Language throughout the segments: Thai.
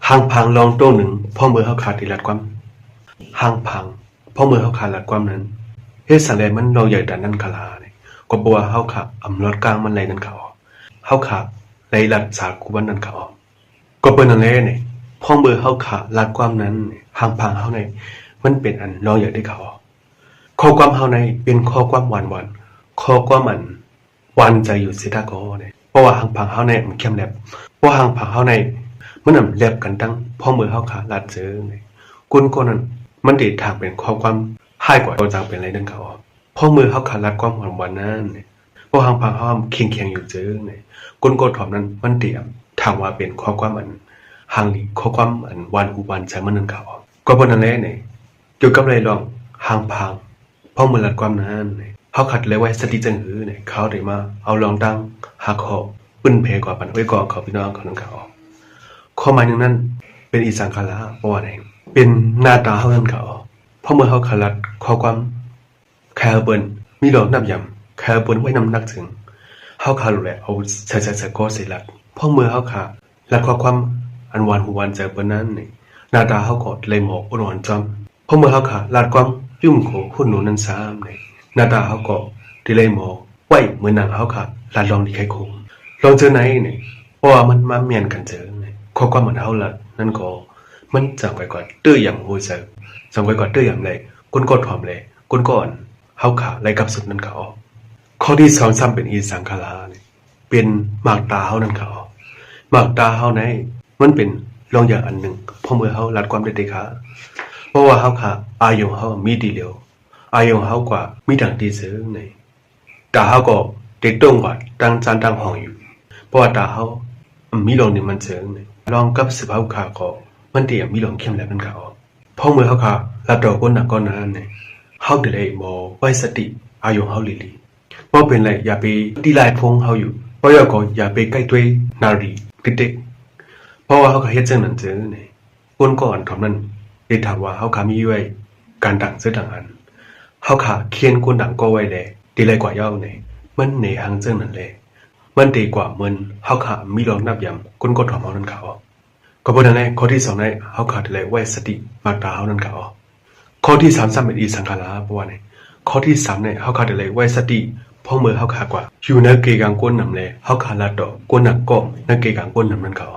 หางพังลองโต้หนึ่งพ่อมือเขาขาดทีลัดความหางพังพ่อมือเขาขาดลัดความนั้นเฮ็ดสันแลมันลองใหญ่ดันนั่นคาลาเนี่ยก็บัวเขาขาอำรถกลางมันไหลนั่นเขาเขาขาไหลลัดสากุบันนั่นเขาก็เป็นนั่นแหละเนี่ยพ่อมือเขาขาลัดความนั้นหางพังเขาในมันเป็นอันลองใหญ่ได้เขาข้อความเขาในเป็นข้อความวันข้อความมันวันใจอยู่สิทาโกเนี่ยเพราะว่าหางพังเขาในมันเข้มแลบเพราะหางพังเขาในมันนำแลบกันตั้งพ่อมือเขาขาลัดเจอเนี่ยกุนก็นั้นมันติดทางเป็นข้อความให้กว่าตัวจางเป็นอะไรนั่นเขาพ่อมือเขาขาลัดความวันนั้นเนี่ยเพราะหางพังเขาเคียงอยู่เจอเนี่ยกุนก็ถอมนั้นมันเตรียมทางว่าเป็นข้อความมันหางนี้ข้อความอันวันอุบันใจมันนั่นเขาก็บนนั้นแหละเนี่ยเกี่ยวกับอะไรลองหางพังพ่อมือลัดความนั้นเนี่ยเขาขัดเลยไว้สติจังหือเนี่ยเขาได้มาเอาลองตั้งหักคอปื้นเพกว่าปันไว้ก่อนเขาพี่น้องเขานั่นเขาข้อหมายหนึ่งนั้นเป็นอีสังขารเพราะว่าไหนเป็นหน้าตาเขานั่นเขาเพราะเมื่อเขาขลัดข้อความแคร์เบิร์นมีดอกนับยำแคร์เบิร์นไว้นำนักถึงเขาขาลุแหละเอาใส่ก็เสร็จละเพราะเมื่อเขาขาลัดข้อความอันวันหูวันเจอเบิร์นนั้นนี่หน้าตาเขากอดเลยหมอกอ่อนจำเพราะเมื่อเขาขาลัดความยุ่งโขหุ่นหนูนั้นซ้ำนี่หน้าตาเขากอดที่เลยหมอกไว้เหมือนหนังเขาขาลัดลองที่ใครคงลองเจอไหนนี่เพราะว่ามันมาเมียนกันเจอข้อความเหมือนเขาละนั่นก็มันจังไว้ก่อนตื้ออย่างหัวใจจังไว้ก่อนตื้ออย่างไรก้นก็ถ่อมเลยก้นก่อนเขาขาไรกับสุดนั่นเขาข้อที่สองซ้ำเป็นอีสังขารเนี่ยเป็นหมากตาเขานั่นเขาหมากตาเขาในมันเป็นลองอย่างอันหนึ่งพอเมื่อเขาลัดความได้ขาเพราะว่าเขาขาอายุเขามีดีเดียวอายุเขากว่ามีดังดีเสือในตาเขาก็เด็กตรงกว่าตั้งจานตั้งห้องอยู่เพราะว่าตาเขามีลองนี่มันเสือในลองกับสภาพขาก็มันเตรียมมีหลงเข้มแล้วนั่นเขาพอเมื่อเขาขารับดอกก้นหนักก้อนนั้นเนี่ยเขาเดี๋ยวเลยมอไว้สติอายุเขาลีเพราะเป็นไรอย่าไปตีลายพงเขาอยู่เพราะอย่าก็อย่าไปใกล้ตัวนารีเด็กๆเพราะว่าเขาขาเฮ็ดเจ้านั้นเจอเนี่ยก้นก่อนทำนั้นได้ถามว่าเขาขามีไว้การดังเสื้อดังอันเขาขาเคียนก้นดังก็ไว้เลยตีไรกว่าเย้าเนี่ยมันเหนื่อยหางเจ้านั้นเลยมันดีกว่ามันเขาขามีลองนับยำก้นก็ถอมเอานั่นเขาก็เพราะนั้นข้อที่สองในเขาขาดเลยไว้สติมากตาเขานั่นเขาข้อที่สามซ้ำเป็นอีสังขารเพราะว่าเนี่ยข้อที่สามเนี่ยเขาขาดเลยไว้สติพ่อมือเขาขาดกว่าอยู่ในเกกังก้นนำเลยเขาขาดละดอกก้นหนักก็ในเกกังก้นนำนั่นเขา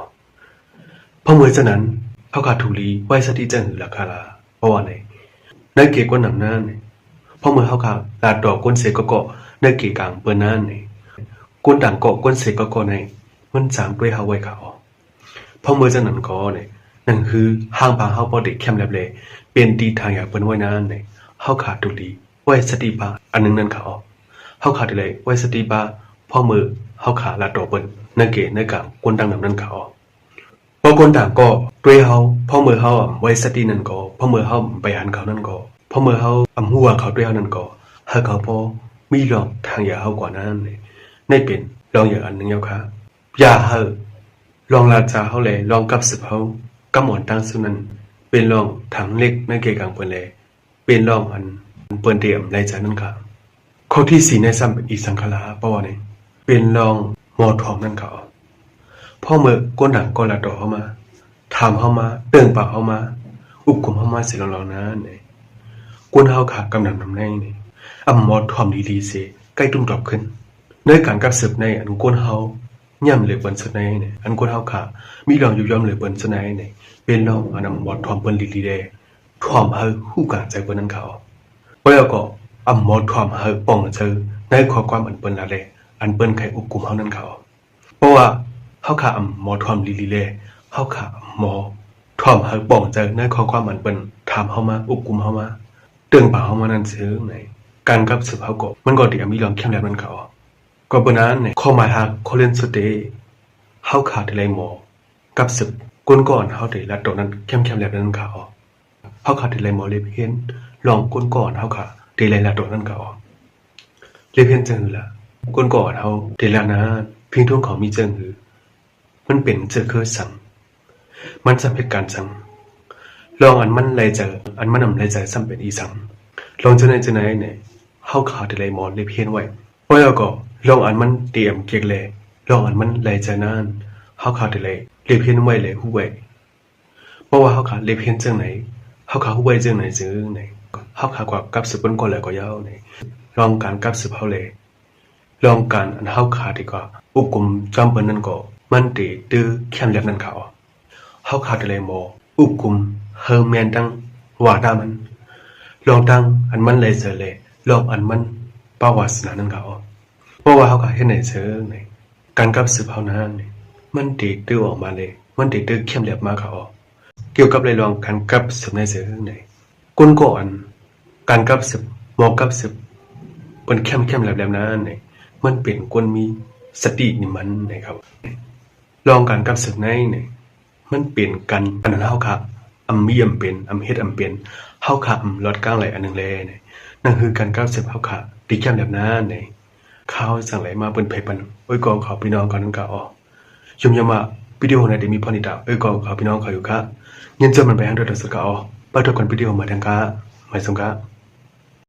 พ่อมือฉะนั้นเขาขาดถูรีไว้สติจังหือละคาลาเพราะว่าเนี่ยในเกก้นนำนั่นเนี่ยพ่อมือเขาขาดละดอกก้นเสกก็ในเกกังเปิ้นนั่นเนี่ยก้นด่างก็ก้นเสกก็ในมันสามด้วยเขาไว้เขาพอเมื่อจะนั่นก็เนี่ยนั่นคือห้างบางเฮาบ่ได้เข้มแลบเลยเป็นตีทางอย่างเปิ้นไว้นั้นเนี่ยเฮาขาดตุลีไว้สติบาอันนึงนั่นเขาเฮาขาดเลยไว้สติบาพอมือเฮาขาละดอกเปิ้นนั่นเกในกลางคนดังนั้นเขาพอคนต่างก็ด้วยเฮาพอมือเฮาไว้สตินั่นก็พอมือเฮาไปหันเขานั่นก็พอมือเฮาหัวเขาด้วยเฮานั่นก็เฮาเขาพอมีลองทางอย่างเฮากว่านั้นเนี่ยในเป็นลองอย่างอันนึงแล้วค่ะอย่าเฮาลองลาจาเขาเลยลองกับสืบเขากำหมอนตั้งสุนันเป็นลองถังเล็กในเกกังเปินเลยเป็นลองอันเปินเตรียมในใจนั่นค่ะข้อที่สี่ในซ้ำเป็นอีสังขารเพราะว่าเนี่ยเป็นลองหมอทองนั่นเขาพ่อเมื่อก้นดังก้นละดอกเข้ามาถามเข้ามาเตื่นปากเข้ามาอุบคุมเข้ามาเสร็จแล้วนะเนี่ยก้นเฮาขากำลังนำในเนี่ยหมอทอมดีๆเสใกล้ตุ้มตอบขึ้นในการกับสืบในอันก้นเฮาย่ำเลยเปิ้นสนัยเนี่ยอันคนเฮาขามีลองอยู่ย่อมเลยเปิ้นสนัยเนี่ยเป็นลองอันหมอทอมเปิ้นลีๆเด้ทอมเฮาฮู้กะใจเปิ้นนั้นเขาบ่แล้วก็หมอทอมเฮาป้องเจอในข้อความอันเปิ้นละเลยอันเปิ้นไขอุกุมเฮานั้นเขาเพราะว่าเฮาขาหมอทอมลีๆเด้เฮาขาหมอทอมเฮาป้องเจอในข้อความอันเปิ้นถามเฮามาอุกุมเฮามาเตือนปากเฮามานั้นซื่อไหนการกับสืบเฮาก็มันก็สิมีลองเข้มแล้วนั้นเขาก็ปนั้นเนี่ยข้อหมายหากข้อเล่นสุดเดเฮาขาดอะไรหมอกับสึกก้นก่อนเฮาได้ละตรงนั้นเข้มๆแล้วนั้นเขาเฮาขาดอะไรหมอเลยเห็นลองก้นก่อนเฮาขาได้ละตรงนั้นเขาเลยเห็นจังหือละก้นก่อนเฮาได้ละนะเพียงทุ่งเขามีจังหือมันเป็นเจอคือสั่งมันสำเหตุการสั่งลองอันมันไหลเจออันมันนำไหลเจอซ้ำเป็นอีสั่งลองจังไหนเนี่ยเฮาขาดอะไรหมอเลยเห็นไว้เพราะแล้วก็ลองอันมันเตรียมเกกเลยลองอันมันไหลใจนานเฮาขาดเลยเรียบเพี้ยนไว้เลยฮู้ไว้ เพราะว่าเฮาขาเลเพียนจังไหนเฮาขาฮู้ไว้จังไหนจึงไหนเฮาขากว่ากับสืบเปิ้นก็แล้วก็ยาวไหนลองการกับสืบเฮาเลยลองการอันเฮาขาดีกว่าอุกุมจอมเปิ้นนั่นก็มันติตื้อเข้มแลบนั่นเขาเฮาขาดเลยบ่อุกุมเฮอแม่นตั้งว่าดามันลองตั้งอันมันเลยเสเลยลองอันมันปาวาสนานั่นเขาเพราะว่าเฮาขาเฮ็ดไหนเชิงไหนการกับสืบเฮานั้นนี่มันติตื้อออกมาเลยมันติตื้อเข้มแลบมาเขาเกี่ยวกับเลยลองการกับสืบในเชิงไหนก้นก่อนการกับสืบหมอกับสืบเปิ้นเข้มๆแลบๆนั้นนี่มันเป็นคนมีสตินี่มันนะครับลองการกับสืบในนี่มันเป็นกันอันนั้นเฮาค่ะอำมีอำเป็นอำเฮ็ดอำเป็นเฮาค่ะลดกลางไหลอันนึงแลนี่นั่นคือการกับสืบเฮาค่ะที่เข้มแบบนั้นนี่ข้าวจังไหลมาเปิ้นไผปันโอ้ยก็เขาพี่น้องกันนั้นก็อ๋อยมยมาวิดีโอไหนได้มีพอนิตาโอ้ยก็เขาพี่น้องเขาอยู่ค่ะยินจนมันไปทางเดอดสกาอ๋อปะทุกคนวิดีโอมาทางกะหมายสงกะ